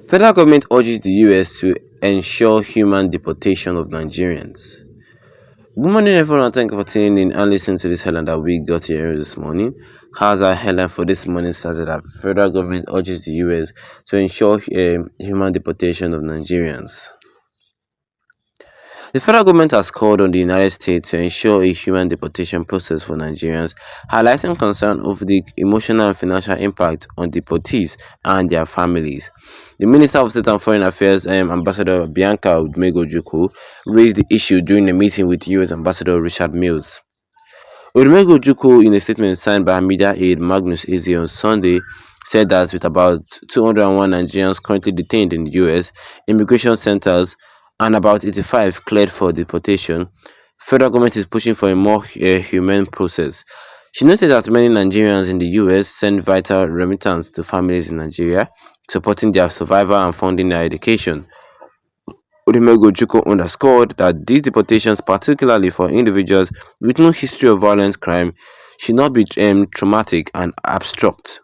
Federal government urges the US to ensure human deportation of Nigerians. Good morning, everyone, and thank you for tuning in and listening to this headline that we got here this morning. How's our headline for this morning? Says that federal government urges the US to ensure human deportation of Nigerians. The federal government has called on the United States to ensure a human deportation process for Nigerians, highlighting concern over the emotional and financial impact on deportees and their families. The Minister of State and Foreign Affairs, Ambassador Bianca Udmego-Ojukwu, raised the issue during a meeting with U.S. Ambassador Richard Mills. Udmego-Ojukwu, in a statement signed by her media aide Magnus Eze on Sunday, said that with about 201 Nigerians currently detained in the U.S. immigration centers and about 85 cleared for deportation, federal government is pushing for a more humane process. She noted that many Nigerians in the U.S. send vital remittance to families in Nigeria, supporting their survival and funding their education. Udmego-Ojukwu underscored that these deportations, particularly for individuals with no history of violent crime, should not be traumatic and abstract.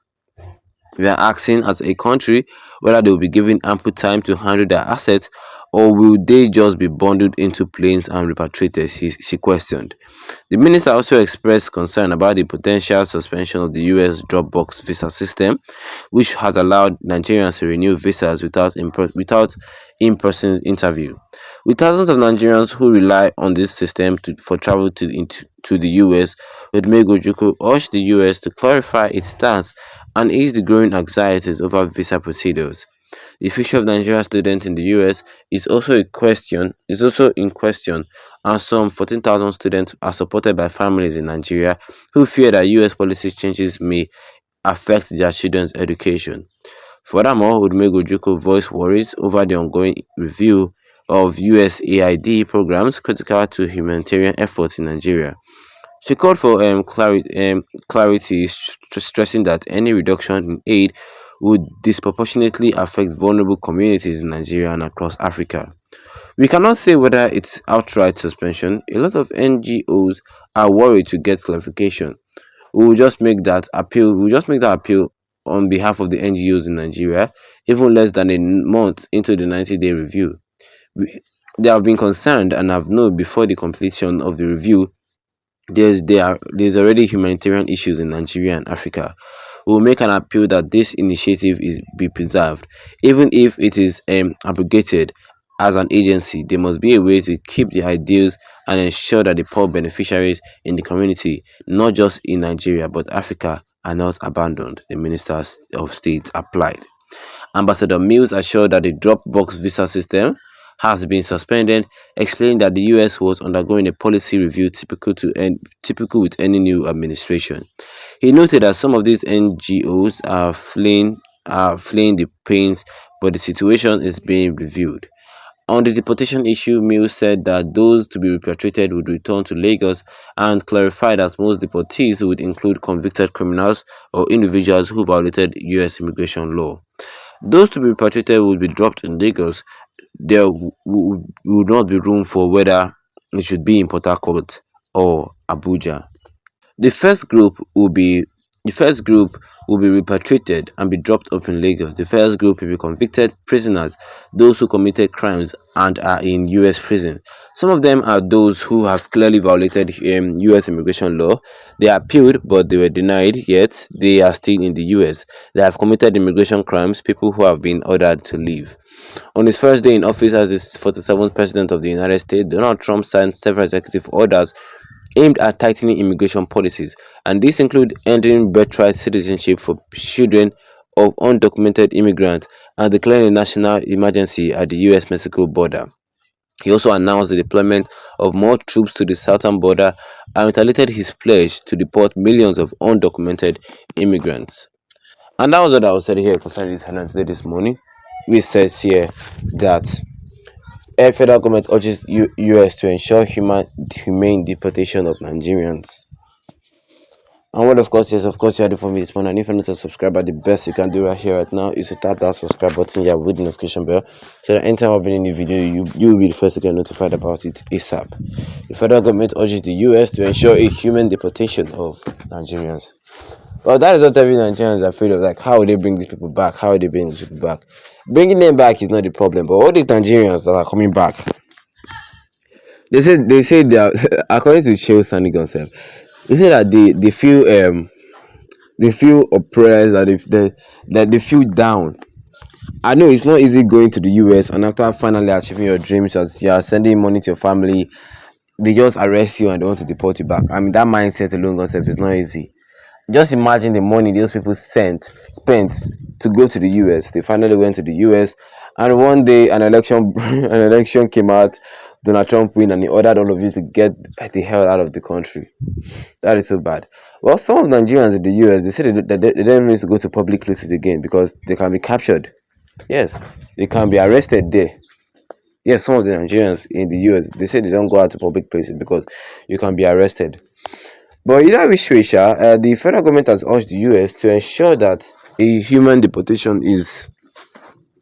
We are asking as a country whether they will be given ample time to handle their assets or will they just be bundled into planes and repatriated, she questioned. The minister also expressed concern about the potential suspension of the US Dropbox visa system, which has allowed Nigerians to renew visas without in-person interview. With thousands of Nigerians who rely on this system for travel to the US, Udmego-Ojukwu urged the US to clarify its stance and ease the growing anxieties over visa procedures. The future of Nigerian students in the US is also in question, and some 14,000 students are supported by families in Nigeria who fear that US policy changes may affect their children's education. Furthermore, Udmego-Ojukwu voiced worries over the ongoing review of USAID programs critical to humanitarian efforts in Nigeria. She called for clarity, stressing that any reduction in aid would disproportionately affect vulnerable communities in Nigeria and across Africa. We cannot say whether it's outright suspension. A lot of NGOs are worried to get clarification. We will just make that appeal. We will just make that appeal on behalf of the NGOs in Nigeria, even less than a month into the 90-day review. They have been concerned and have known before the completion of the review there's already humanitarian issues in Nigeria and Africa. We will make an appeal that this initiative be preserved, even if it is abrogated. As an agency, there must be a way to keep the ideals and ensure that the poor beneficiaries in the community, not just in Nigeria but Africa, are not abandoned, the Minister of State applied. Ambassador Mills assured that the Dropbox visa system has been suspended, explaining that the US was undergoing a policy review typical with any new administration. He noted that some of these NGOs are fleeing the pains, but the situation is being reviewed. On the deportation issue, Mills said that those to be repatriated would return to Lagos and clarified that most deportees would include convicted criminals or individuals who violated US immigration law. Those to be repatriated would be dropped in Lagos. There would not be room for whether it should be in Port Harcourt or Abuja. The first group will be repatriated and be dropped up in Lagos. The first group will be convicted prisoners, those who committed crimes and are in US prison. Some of them are those who have clearly violated US immigration law. They appealed, but they were denied, yet they are still in the US. They have committed immigration crimes, people who have been ordered to leave. On his first day in office as the 47th President of the United States, Donald Trump signed several executive orders aimed at tightening immigration policies, and these include ending birthright citizenship for children of undocumented immigrants and declaring a national emergency at the US-Mexico border. He also announced the deployment of more troops to the southern border and reiterated his pledge to deport millions of undocumented immigrants. And that was what I was saying here concerning this headline today this morning. We says here that federal government urges US to ensure humane deportation of Nigerians. And what of course, yes, of course, you are the for me this morning. And if you're not a subscriber, the best you can do right here, right now, is to tap that subscribe button here with the notification bell, so that anytime I've been in the video, you will be the first to get notified about it ASAP. The federal government urges the US to ensure a humane deportation of Nigerians. Well, that is what every Nigerian is afraid of. Like, how will they bring these people back? How will they bring these people back? Bringing them back is not the problem, but all these Nigerians that are coming back, they say they are according to Shehu Sani Gonself, they say that they feel oppressed, that they feel down. I know it's not easy going to the US and after finally achieving your dreams, as you are sending money to your family, they just arrest you and they want to deport you back. I mean, that mindset alone concept is not easy. Just imagine the money those people spent to go to the US. They finally went to the US, and one day an election an election came out. Donald Trump win, and he ordered all of you to get the hell out of the country. That is so bad. Well, some of Nigerians in the US, they say they don't need to go to public places again because they can be captured. Yes, they can be arrested there. Yes, some of the Nigerians in the US, they say they don't go out to public places because you can be arrested. But either which way, the federal government has urged the US to ensure that a human deportation is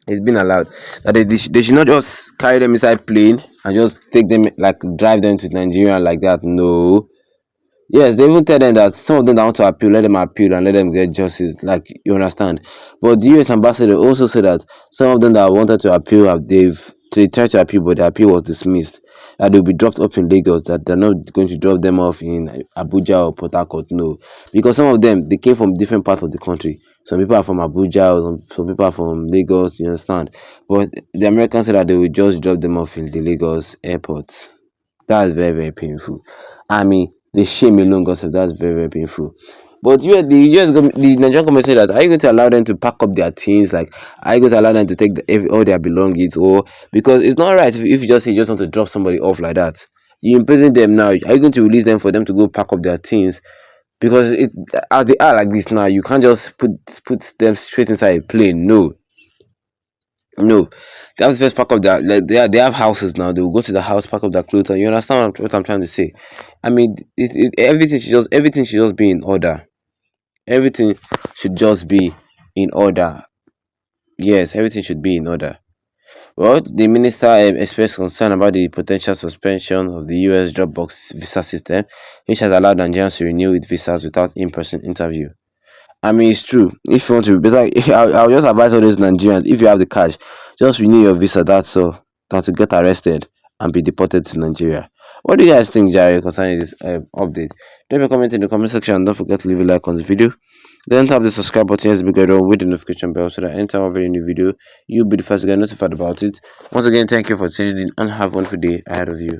being allowed. That they should not just carry them inside plane and just take them, like drive them to Nigeria like that. No. Yes, they even tell them that some of them that want to appeal, let them appeal and let them get justice. Like, you understand. But the US ambassador also said that some of them that wanted to appeal they tried to appeal, but the appeal was dismissed. That they'll be dropped up in Lagos. That they're not going to drop them off in Abuja or Port Harcourt. No, because some of them they came from different parts of the country. Some people are from Abuja, or some people are from Lagos. You understand. But the Americans said that they will just drop them off in the Lagos airport. That's very, very painful. I mean, the shame alone, gossip, that's very, very painful. But the Nigerian government said that, are you going to allow them to pack up their things? Like, are you going to allow them to take all their belongings? Or because it's not right if you just say you just want to drop somebody off like that. You imprison them now. Are you going to release them for them to go pack up their things? Because as they are like this now, you can't just put them straight inside a plane. No, no, they have to first pack up their, like, they have houses now. They will go to the house, pack up their clothes, and you understand what I'm trying to say. I mean, everything should just be in order. Everything should just be in order. Yes, everything should be in order. Well, the minister expressed concern about the potential suspension of the US Dropbox visa system, which has allowed Nigerians to renew with visas without in-person interview. I mean, it's true. If you want to be better, I'll just advise all those Nigerians, if you have the cash, just renew your visa. That's all. Than to get arrested and be deported to Nigeria. What do you guys think, Jerry, concerning this update? Drop a comment in the comment section and don't forget to leave a like on this video. Then tap the subscribe button as big with the notification bell so that anytime I have a new video, you'll be the first to get notified about it. Once again, thank you for tuning in and have a wonderful day ahead of you.